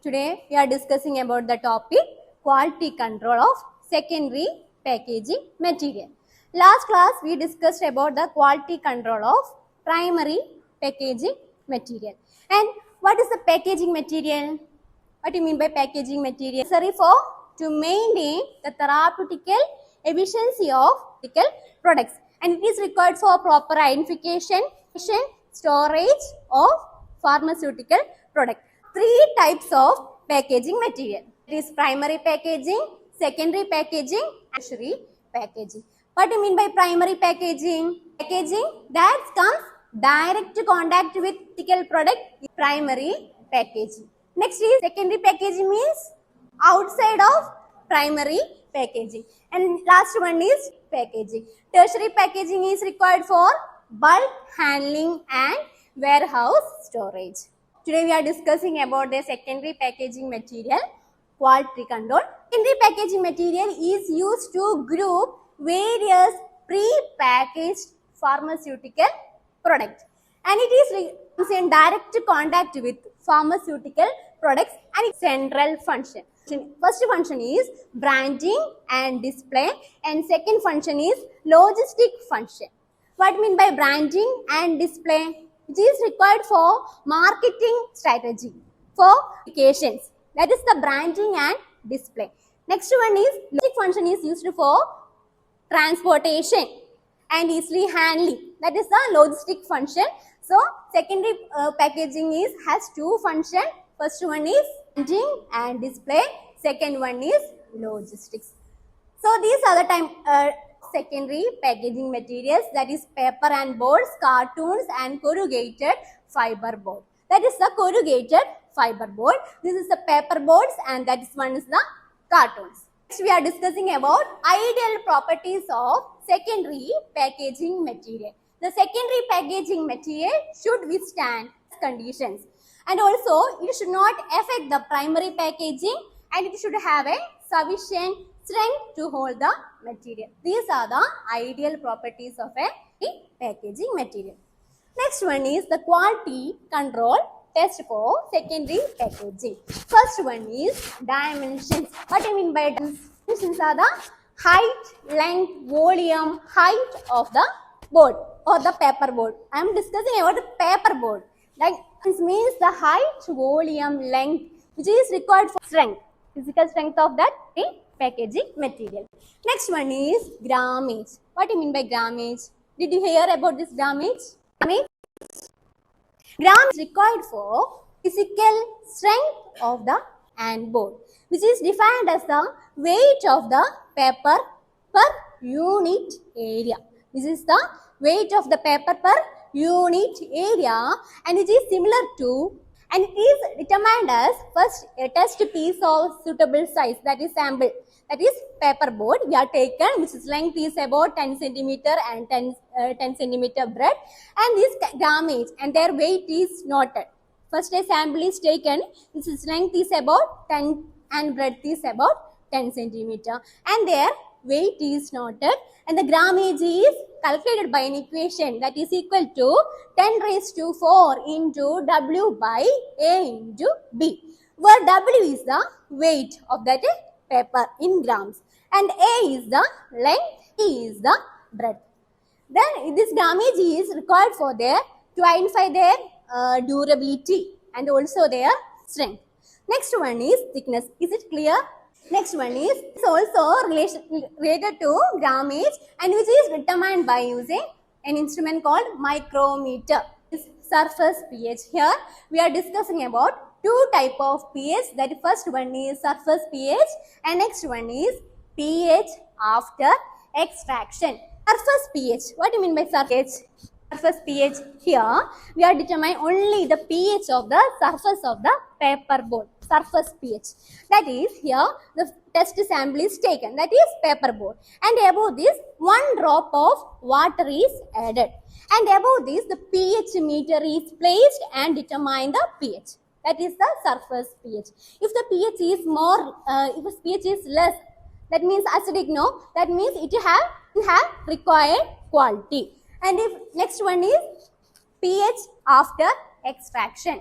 Today we are discussing about the topic quality control of secondary packaging material. Last class we discussed about the quality control of primary packaging material. And what is the packaging material? What do you mean by packaging material? Necessary for to maintain the therapeutical efficiency of medical products, and it is required for proper identification, storage of pharmaceutical product. Three types of packaging material. It is primary packaging, secondary packaging, and tertiary packaging. What do you mean by primary packaging? Packaging that comes direct contact with medical product, primary packaging. Next is secondary packaging, means outside of primary packaging. And last one is packaging. Tertiary packaging is required for bulk handling and warehouse storage. Today we are discussing about the secondary packaging material quality control. Secondary packaging material is used to group various pre-packaged pharmaceutical products, and it is in direct contact with pharmaceutical products and its central function. First function is branding and display, and second function is logistic function. What I mean by branding and display? It is required for marketing strategy, for applications. That is the branding and display. Next one is logistic function is used for transportation and easily handling. That is the logistic function. So secondary packaging has two functions. First one is branding and display. Second one is logistics. So these are the secondary packaging materials, that is paper and boards, cartoons and corrugated fiber board. That is the corrugated fiber board. This is the paper boards, and that is one is the cartoons. Next we are discussing about ideal properties of secondary packaging material. The secondary packaging material should withstand conditions, and also it should not affect the primary packaging, and it should have a sufficient strength to hold the material. These are the ideal properties of a packaging material. Next one is the quality control test for secondary packaging. First one is dimensions. What I mean by dimensions are the height, length, volume, height of the board or the paper board. I am discussing about the paper board. Like this means the height, volume, length, which is required for strength, physical strength of that packaging material. Next one is grammage. What do you mean by grammage? Did you hear about this grammage? Grammage is required for physical strength of the board, which is defined as the weight of the paper per unit area. This is the weight of the paper per unit area, and it is similar to, and it is determined as first a test piece of suitable size, that is sample, that is paper board we are taken, which is length is about 10 centimeter and 10 centimeter breadth, and this grammage and their weight is noted. First a sample is taken, which is length is about 10 and breadth is about 10 centimeter, and their weight is noted, and the grammage is calculated by an equation that is equal to 10 raised to 4 into W by A into B, where W is the weight of that paper in grams, and A is the length, E is the breadth. Then this grammage is required for to identify their durability and also their strength. Next one is thickness. Is it clear? Next one is also related to grammage, and which is determined by using an instrument called micrometer. This surface pH. Here we are discussing about two type of pH. That first one is surface pH, and next one is pH after extraction. Surface pH. What do you mean by surface? Surface pH. Here we are determining only the pH of the surface of the paper board. Surface pH. That is, here the test sample is taken, that is paper board, and above this 1 drop of water is added, and above this the pH meter is placed and determine the pH. That is the surface pH. If the pH is more, if the pH is less, that means acidic, no, that means it have required quality. And if next one is pH after extraction.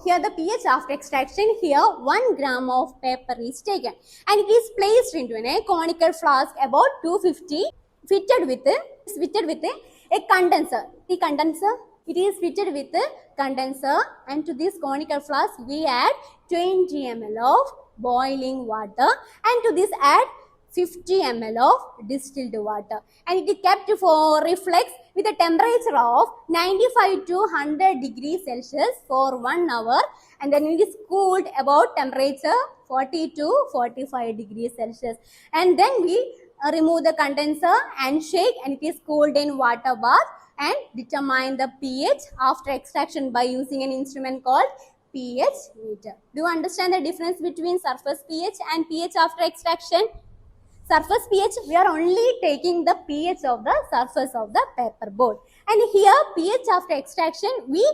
Here the pH after extraction, here 1 gram of paper is taken and it is placed into a conical flask about 250 fitted with a condenser. The condenser, it is fitted with a condenser, and to this conical flask we add 20 ml of boiling water and to this add 50 ml of distilled water, and it is kept for reflex with a temperature of 95 to 100 degrees Celsius for 1 hour, and then it is cooled about temperature 40 to 45 degrees Celsius, and then we remove the condenser and shake, and it is cooled in water bath and determine the pH after extraction by using an instrument called pH meter. Do you understand the difference between surface pH and pH after extraction? Surface pH, we are only taking the pH of the surface of the paper board, and here pH after extraction, we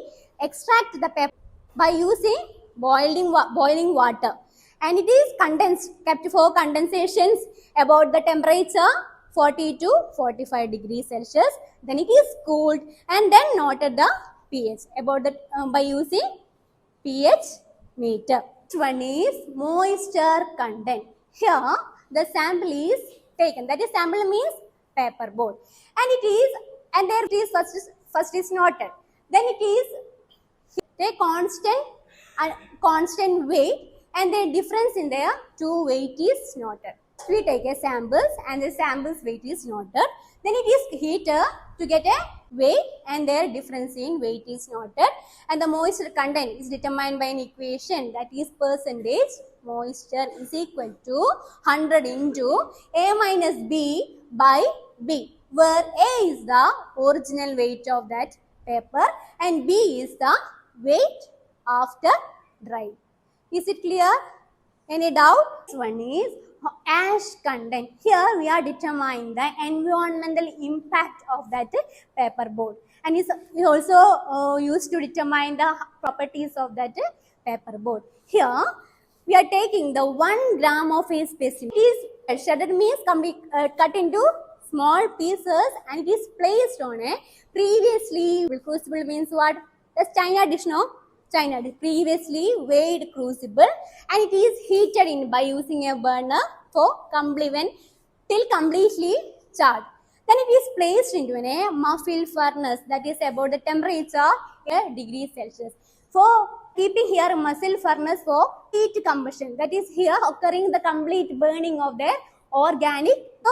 extract the paper by using boiling water, and it is condensed, kept for condensations about the temperature 40 to 45 degrees Celsius, then it is cooled and then noted the pH about the by using pH meter. Next one is moisture content. Here the sample is taken, that is sample means paper board, and there it is first is noted, then it is a constant weight, and the difference in their two weight is noted. We take a samples and the samples weight is noted, then it is heated to get a weight and their difference in weight is noted, and the moisture content is determined by an equation, that is percentage moisture is equal to 100 into A minus B by B, where A is the original weight of that paper and B is the weight after dry. Is it clear? Any doubt? This one is ash content. Here we are determining the environmental impact of that paper board, and is also used to determine the properties of that paper board. Here we are taking the 1 gram of a specimen. It is shredded means cut into small pieces and it is placed on a previously crucible means what? The China dish, no? China dish, previously weighed crucible, and it is heated in by using a burner for till completely charred. Then it is placed into a muffled furnace, that is about the temperature 8 degrees Celsius. For keeping here a muffled furnace for heat combustion, that is here occurring the complete burning of the organic. So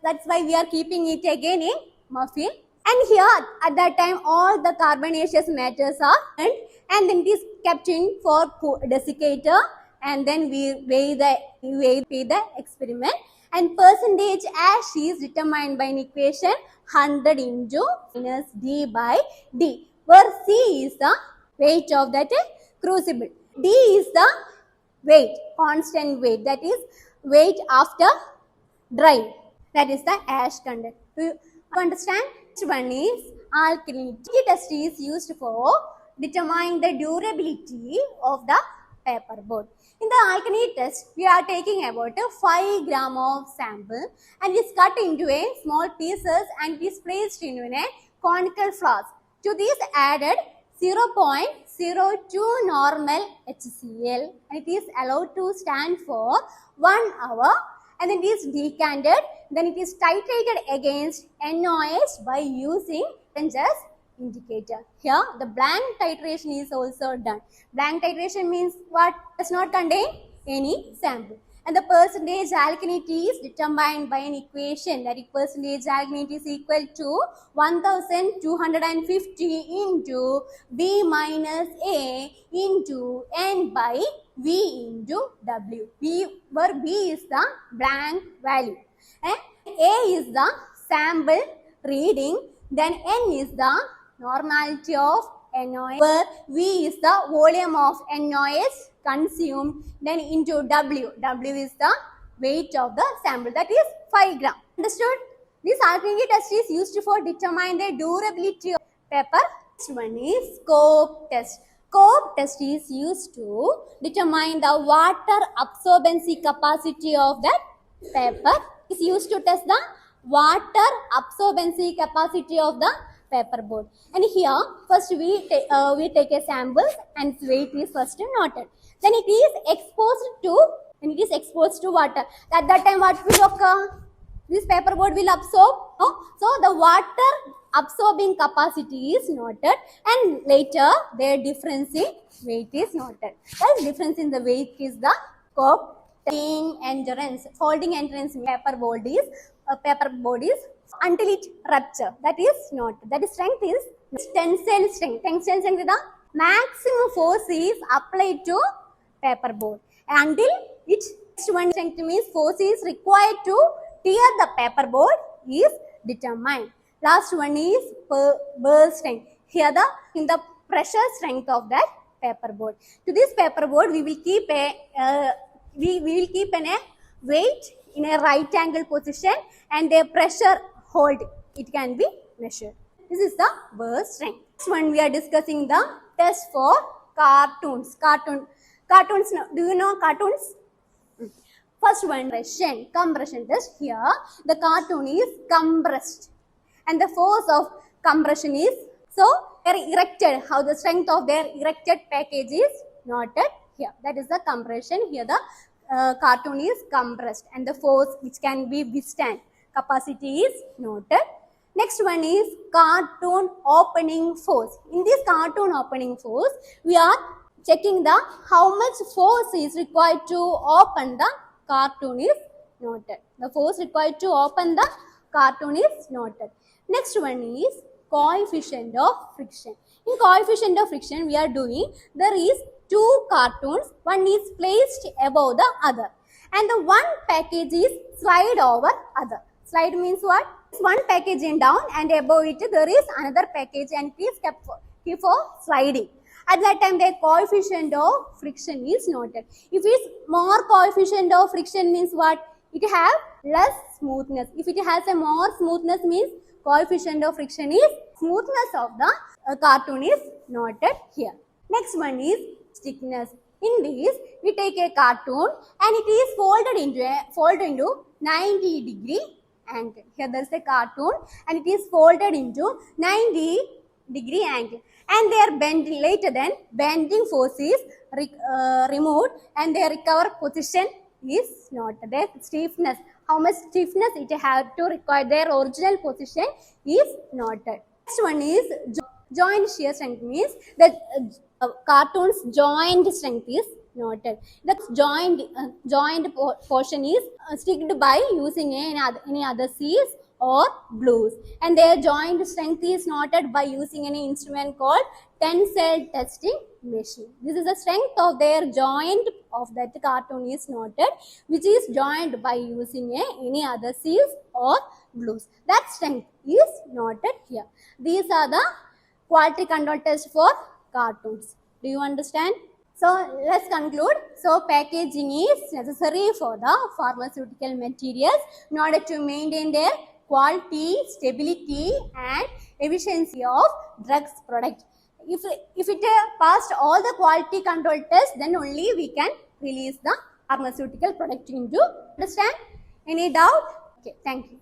that's why we are keeping it again in muffled. And here at that time all the carbonaceous matters are burnt, and then it is kept in for desiccator, and then we weigh the experiment, and percentage ash is determined by an equation 100 into minus D by D, where C is the weight of that crucible, D is the weight, constant weight, that is weight after dry, that is the ash content. Do you understand? Next one is alkalinity. Test is used for determining the durability of the paper board. In the alkalinity test, we are taking about 5 gram of sample and it is cut into a small pieces and it is placed in a conical flask. To this added 0.02 normal HCl, and it is allowed to stand for 1 hour, and then it is decanted, then it is titrated against NOH by using just indicator. Here the blank titration is also done. Blank titration means what? Does not contain any sample. And the percentage alkalinity is determined by an equation, that percentage alkalinity is equal to 1250 into B minus A into N by V into W. Where B is the blank value and A is the sample reading, then N is the normality of NOH, where V is the volume of NOH consumed, then into W. W is the weight of the sample, that is 5 gram. Understood? This alkalinity test is used for determine the durability of paper. Next one is scope test. Scope test is used to determine the water absorbency capacity of the paper. It is used to test the water absorbency capacity of the paper board. And here first we take a sample and its weight is first noted. Then it is exposed to water. At that time what will occur? This paper board will absorb. No? So the water absorbing capacity is noted, and later their difference in weight is noted. That difference in the weight is the scope. Holding endurance paper board is until it rupture. That is not. That is strength is tensile strength. Tensile strength is the maximum force is applied to paper board until it one strength means force is required to tear the paper board is determined. Last one is burst strength. Here in the pressure strength of that paper board. To this paper board we will keep a weight in a right angle position and the pressure hold it can be measured. This is the burst strength. Next one we are discussing the test for cartoons. Cartoons. Do you know cartoons? First one, compression test. Here the cartoon is compressed and the force of compression is so they are erected. How the strength of their erected package is noted here. That is the compression. Here the cartoon is compressed and the force which can be withstand capacity is noted. Next one is cartoon opening force. In this cartoon opening force, we are checking the how much force is required to open the cartoon is noted. The force required to open the cartoon is noted. Next one is coefficient of friction. In coefficient of friction, we are doing there is two cartoons. One is placed above the other, and the one package is slide over other. Slide means what? One package in down and above it there is another package and it is kept for sliding. At that time the coefficient of friction is noted. If it is more coefficient of friction means what? It have less smoothness. If it has a more smoothness means coefficient of friction is smoothness of the cartoon is noted here. Next one is thickness. In this we take a cartoon and it is folded into 90-degree angle. Here there is a cartoon and it is folded into 90-degree angle, and their bending later then bending force is removed and their recover position is noted. Their stiffness, how much stiffness it have to require their original position is noted. Next one is joint shear strength means that cartoon's joint strength is noted. The joint portion is sticked by using any other seals or glues, and their joint strength is noted by using an instrument called tensile testing machine. This is the strength of their joint of that cartoon is noted, which is joined by using any other seals or glues. That strength is noted here. These are the quality control tests for cartoons. Do you understand? So let's conclude. So packaging is necessary for the pharmaceutical materials in order to maintain their quality, stability and efficiency of drugs product. If it passed all the quality control tests, then only we can release the pharmaceutical product into. Understand? Any doubt? Okay, thank you.